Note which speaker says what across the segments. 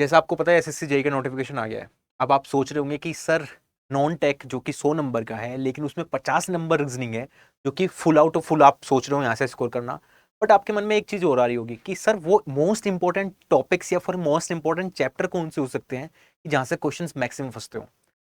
Speaker 1: जैसा आपको पता है एसएससी जेईई का नोटिफिकेशन आ गया है। अब आप सोच रहे होंगे कि सर नॉन टेक जो कि 100 नंबर का है लेकिन उसमें 50 नंबर रीजनिंग है, जो कि फुल आउट ऑफ फुल आप सोच रहे हो यहाँ से स्कोर करना। बट आपके मन में एक चीज और आ रही होगी कि सर वो मोस्ट इंपॉर्टेंट टॉपिक्स या फिर मोस्ट इंपॉर्टेंट चैप्टर कौन से हो सकते हैं कि जहाँ से क्वेश्चन मैक्सिमम फंसते हो।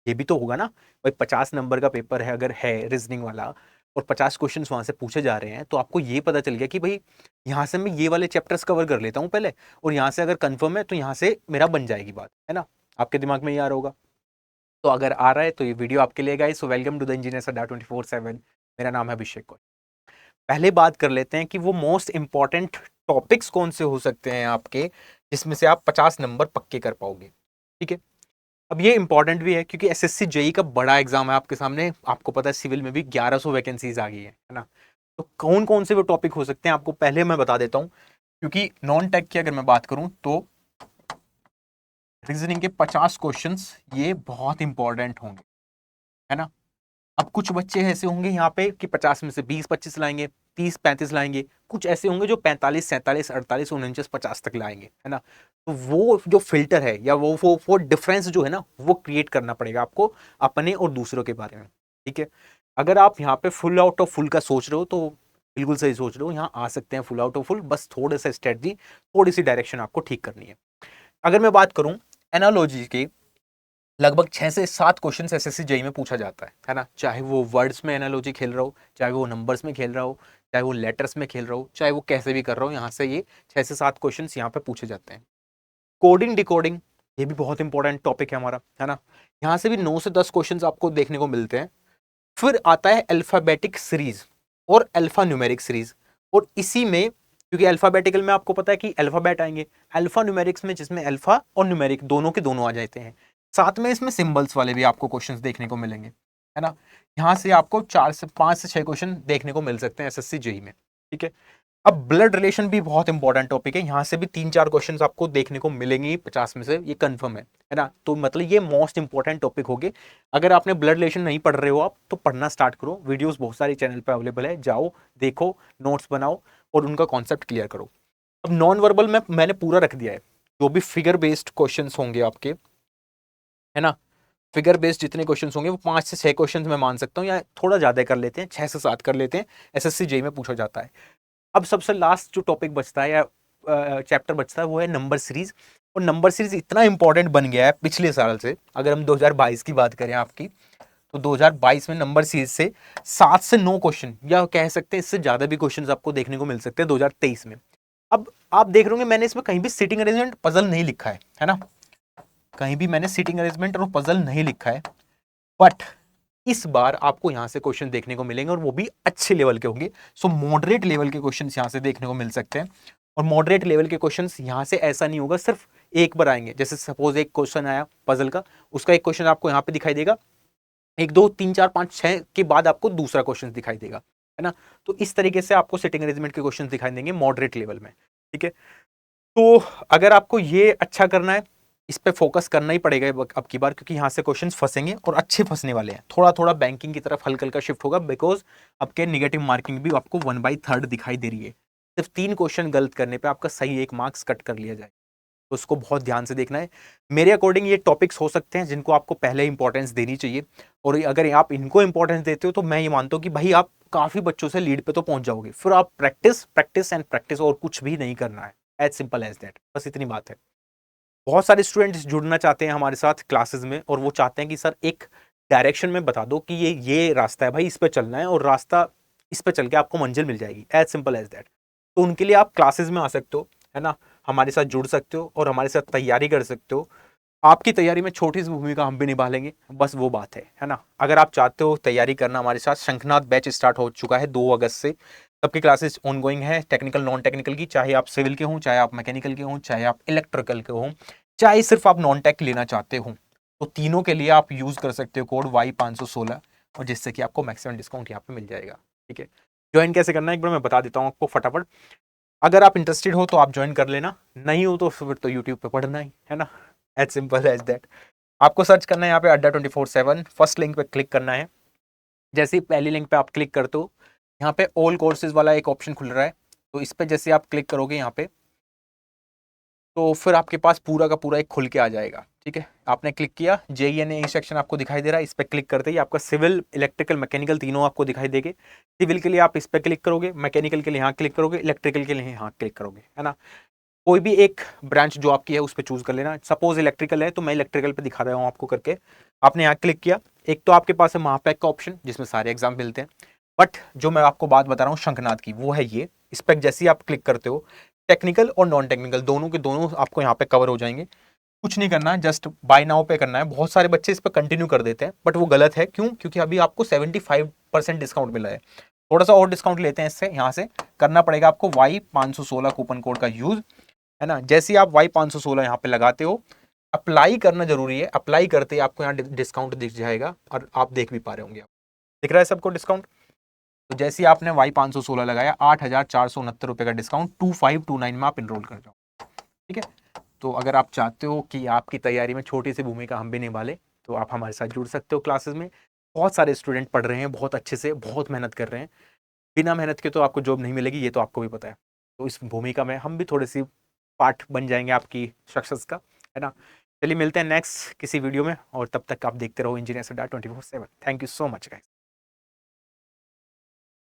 Speaker 1: ये भी तो होगा ना भाई, 50 नंबर का पेपर है अगर है रीजनिंग वाला और 50 क्वेश्चन वहां से पूछे जा रहे हैं, तो आपको ये पता चल गया कि भाई यहाँ से मैं ये वाले चैप्टर्स कवर कर लेता हूँ पहले, और यहाँ से अगर कंफर्म है तो यहाँ से मेरा बन जाएगी बात, है ना। आपके दिमाग में ये आ रहा होगा। तो अगर आ रहा है तो ये वीडियो आपके लिए guys. So welcome to the engineers Adda 24/7। मेरा नाम है अभिषेक कौर। पहले बात कर लेते हैं कि वो मोस्ट इंपॉर्टेंट टॉपिक्स कौन से हो सकते हैं आपके, जिसमें से आप 50 नंबर पक्के कर पाओगे। ठीक है। अब ये इंपॉर्टेंट भी है क्योंकि एसएससी जेई का बड़ा एग्जाम है आपके सामने। आपको पता है सिविल में भी 1100 वैकेंसीज आ गई है ना। तो कौन कौन से वो टॉपिक हो सकते हैं आपको पहले मैं बता देता हूं, क्योंकि नॉन टेक की अगर मैं बात करूं तो रीजनिंग के 50 क्वेश्चंस ये बहुत इंपॉर्टेंट होंगे, है ना। अब कुछ बच्चे ऐसे होंगे यहाँ पे कि 50 में से 20-25 लाएंगे, 30-35 लाएंगे। कुछ ऐसे होंगे जो 45-47-48-49-50 तक लाएंगे, है ना। तो वो जो फिल्टर है या वो डिफरेंस जो है ना, वो क्रिएट करना पड़ेगा आपको अपने और दूसरों के बारे में। ठीक है। अगर आप यहाँ पे फुल आउट ऑफ फुल का सोच रहे हो तो बिल्कुल सही सोच रहे हो, यहाँ आ सकते हैं फुल आउट ऑफ फुल। बस थोड़ा सा स्ट्रेटजी, थोड़ी सी डायरेक्शन आपको ठीक करनी है। अगर मैं बात करूं एनालॉजी की, लगभग 6 से 7 क्वेश्चन एसएससी जेई में पूछा जाता है ना। चाहे वो वर्ड्स में एनालॉजी खेल रहा हो, चाहे वो नंबर्स में खेल रहा हो, चाहे वो लेटर्स में खेल रहा हो, चाहे वो कैसे भी कर रहा हो, यहाँ से ये 6 से 7 क्वेश्चन यहाँ पे पूछे जाते हैं। कोडिंग डिकोडिंग, ये भी बहुत इंपॉर्टेंट टॉपिक है हमारा, है ना। यहाँ से भी 9 से 10 क्वेश्चन आपको देखने को मिलते हैं। फिर आता है अल्फाबेटिक सीरीज और अल्फा न्यूमेरिक सीरीज। और इसी में क्योंकि अल्फाबेटिकल में आपको पता है कि अल्फाबेट आएंगे, अल्फा न्यूमेरिक्स में जिसमें अल्फा और न्यूमेरिक दोनों के दोनों आ जाते हैं। साथ में इसमें सिंबल्स वाले भी आपको क्वेश्चंस देखने को मिलेंगे, है ना। यहाँ से आपको 4 से 5 से 6 क्वेश्चन देखने को मिल सकते हैं एसएससी जेई में। ठीक है। अब ब्लड रिलेशन भी बहुत इंपॉर्टेंट टॉपिक है, यहां से भी 3-4 क्वेश्चंस आपको देखने को मिलेंगे 50 में से, ये कंफर्म है ना। तो मतलब ये मोस्ट इंपॉर्टेंट टॉपिक हो गए। अगर आपने ब्लड रिलेशन नहीं पढ़ रहे हो आप तो पढ़ना स्टार्ट करो। वीडियोस बहुत सारी चैनल पे अवेलेबल है, जाओ देखो, नोट्स बनाओ और उनका कॉन्सेप्ट क्लियर करो। अब नॉन वर्बल में मैंने पूरा रख दिया है, जो भी फिगर बेस्ड क्वेश्चन होंगे आपके, है ना। फिगर बेस्ड जितने क्वेश्चन होंगे वो 5 से 6 क्वेश्चन मैं मान सकता हूँ, या थोड़ा ज्यादा कर लेते हैं, 6 से 7 कर लेते हैं। एसएससी जेई में पूछा जाता है। अब सबसे लास्ट जो टॉपिक बचता है या चैप्टर बचता है वो है नंबर सीरीज। और नंबर सीरीज इतना इंपॉर्टेंट बन गया है पिछले साल से। अगर हम 2022 की बात करें आपकी, तो 2022 में नंबर सीरीज से 7 से 9 क्वेश्चन, या कह सकते हैं इससे ज्यादा भी क्वेश्चन आपको देखने को मिल सकते हैं 2023 में। अब आप देख रहे होंगे मैंने इसमें कहीं भी सिटिंग अरेंजमेंट पजल नहीं लिखा है ना। कहीं भी मैंने सिटिंग अरेंजमेंट और पजल नहीं लिखा है। बट इस बार आपको यहां से क्वेश्चन देखने को मिलेंगे और वो भी अच्छे लेवल के होंगे। सो मॉडरेट लेवल के क्वेश्चंस यहां से देखने को मिल सकते हैं। और मॉडरेट लेवल के क्वेश्चंस यहां से ऐसा नहीं होगा सिर्फ एक बार आएंगे। जैसे सपोज एक क्वेश्चन आया पजल का, उसका एक क्वेश्चन आपको यहां पे दिखाई देगा, 1 2 3 4 5 6 के बाद आपको दूसरा क्वेश्चन दिखाई देगा, है ना। तो इस तरीके से आपको सिटिंग अरेंजमेंट के क्वेश्चन दिखाई देंगे मॉडरेट लेवल में। ठीक है। तो अगर आपको ये अच्छा करना है, इस पे फोकस करना ही पड़ेगा अब की बार, क्योंकि यहां से क्वेश्चंस फंसेंगे और अच्छे फंसने वाले हैं। थोड़ा थोड़ा बैंकिंग की तरफ हल्का हल्का शिफ्ट होगा, बिकॉज आपके निगेटिव मार्किंग भी आपको 1/3 दिखाई दे रही है। सिर्फ 3 क्वेश्चन गलत करने पे आपका सही 1 मार्क्स कट कर लिया जाए, तो उसको बहुत ध्यान से देखना है। मेरे अकॉर्डिंग ये टॉपिक्स हो सकते हैं जिनको आपको पहले इंपॉर्टेंस देनी चाहिए। और अगर आप इनको इंपॉर्टेंस देते हो तो मैं ये मानता हूँ कि भाई आप काफी बच्चों से लीड पे तो पहुंच जाओगे। फिर आप प्रैक्टिस प्रैक्टिस एंड प्रैक्टिस, और कुछ भी नहीं करना है। एज सिंपल एज दैट, बस इतनी बात है। बहुत सारे स्टूडेंट्स जुड़ना चाहते हैं हमारे साथ क्लासेस में, और वो चाहते हैं कि सर एक डायरेक्शन में बता दो कि ये रास्ता है भाई, इस पे चलना है और रास्ता इस पे चल के आपको मंजिल मिल जाएगी। As simple as that. तो उनके लिए आप क्लासेस में आ सकते हो, है ना। हमारे साथ जुड़ सकते हो और हमारे साथ तैयारी कर सकते हो। आपकी तैयारी में छोटी सी भूमिका हम भी निभा लेंगे, बस वो बात है ना। अगर आप चाहते हो तैयारी करना हमारे साथ, शंखनाथ बैच स्टार्ट हो चुका है 2 अगस्त से। सबकी क्लासेस ऑनगोइंग है, टेक्निकल नॉन टेक्निकल की, चाहे आप सिविल के हों, चाहे आप मैकेनिकल के हों, चाहे आप इलेक्ट्रिकल के हों, चाहे सिर्फ आप नॉन टेक लेना चाहते हो, तो तीनों के लिए आप यूज कर सकते हो कोड Y516, और जिससे कि आपको मैक्सिमम डिस्काउंट यहाँ पे मिल जाएगा। ठीक है। ज्वाइन कैसे करना है एक बार मैं बता देता हूँ आपको फटाफट। अगर आप इंटरेस्टेड हो तो आप ज्वाइन कर लेना, नहीं हो तो फिर तो यूट्यूब पे पढ़ना ही है ना। As simple as that. आपको सर्च करना है यहाँ पे अड्डा 24/7, फर्स्ट लिंक पे क्लिक करना है। जैसे ही पहली लिंक पे आप क्लिक करते हो, यहाँ पे ऑल कोर्सेज वाला एक ऑप्शन खुल रहा है, तो इस पे जैसे आप क्लिक करोगे यहाँ पे, तो फिर आपके पास पूरा का पूरा एक खुल के आ जाएगा। ठीक है, आपने क्लिक किया, JEE सेक्शन आपको दिखाई दे रहा है, इस पर क्लिक करते ही आपका सिविल, इलेक्ट्रिकल, मैकेनिकल तीनों आपको दिखाई देंगे। सिविल के लिए आप इस पर क्लिक करोगे, मैकेनिकल के लिए यहाँ क्लिक करोगे, इलेक्ट्रिकल के लिए यहाँ क्लिक करोगे, है ना। कोई भी एक ब्रांच जो आपकी है उस पर चूज कर लेना। सपोज इलेक्ट्रिकल है तो मैं इलेक्ट्रिकल पे दिखा रहा हूँ आपको करके। आपने यहाँ क्लिक किया, एक तो आपके पास है महापैक का ऑप्शन जिसमें सारे एग्जाम मिलते हैं, बट जो मैं आपको बात बता रहा हूँ शंखनाद की, वो है ये। इस पर जैसे ही आप क्लिक करते हो, टेक्निकल और नॉन टेक्निकल दोनों के दोनों आपको यहाँ पे कवर हो जाएंगे। कुछ नहीं करना है, जस्ट बाय नाउ पे करना है। बहुत सारे बच्चे इस पर कंटिन्यू कर देते हैं, बट वो गलत है। क्यों? क्योंकि अभी आपको 75% डिस्काउंट मिला है। थोड़ा सा और डिस्काउंट लेते हैं इससे। यहाँ से करना पड़ेगा आपको Y516 कूपन कोड का यूज, है ना। जैसे ही आप Y516 यहाँ पे लगाते हो, अप्लाई करना जरूरी है। अप्लाई करते ही आपको यहाँ डिस्काउंट दिख जाएगा, और आप देख भी पा रहे होंगे, दिख रहा है सबको डिस्काउंट। तो जैसे ही आपने Y516 लगाया, 8,469 रुपए का डिस्काउंट 2529 में आप इनरोल कर जाओ। ठीक है, तो अगर आप चाहते हो कि आपकी तैयारी में छोटी सी भूमिका हम भी निभाले, तो आप हमारे साथ जुड़ सकते हो क्लासेस में। बहुत सारे स्टूडेंट पढ़ रहे हैं, बहुत अच्छे से, बहुत मेहनत कर रहे हैं। बिना मेहनत के तो आपको जॉब नहीं मिलेगी, ये तो आपको भी पता है। तो इस भूमिका में हम भी थोड़ी सी पार्ट बन जाएंगे आपकी सक्सेस का, है ना। चलिए मिलते हैं नेक्स्ट किसी वीडियो में, और तब तक आप देखते रहो engineers Adda 24/7। Thank you so much guys.